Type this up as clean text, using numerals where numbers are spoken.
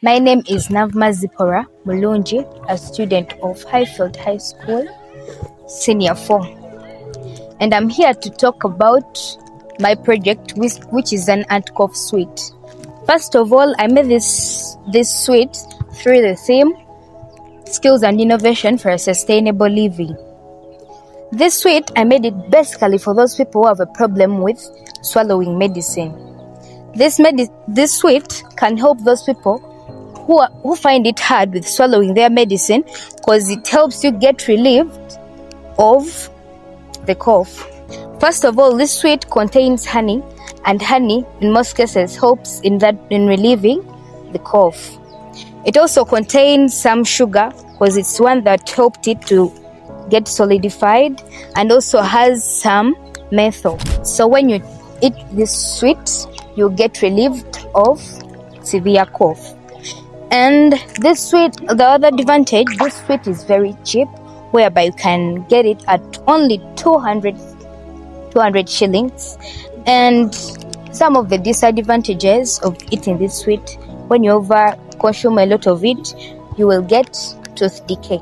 My name is Nanvuma Zipporah Mulungi, a student of Highfield High School, Senior 4. And I'm here to talk about my project, which is an anti-cough suite. First of all, I made this suite through the theme, Skills and Innovation for a Sustainable Living. This suite, I made it basically for those people who have a problem with swallowing medicine. This suite can help those people who find it hard with swallowing their medicine, because it helps you get relieved of the cough. First of all, this suite contains honey, and honey in most cases helps in relieving the cough. It also contains some sugar, because it's one that helped it to get solidified, and also has some menthol. So when you eat this suite, you get relieved of severe cough. And this suite, the other advantage, this suite is very cheap, whereby you can get it at only 200 shillings. And some of the disadvantages of eating this suite, when you over consume a lot of it, you will get tooth decay.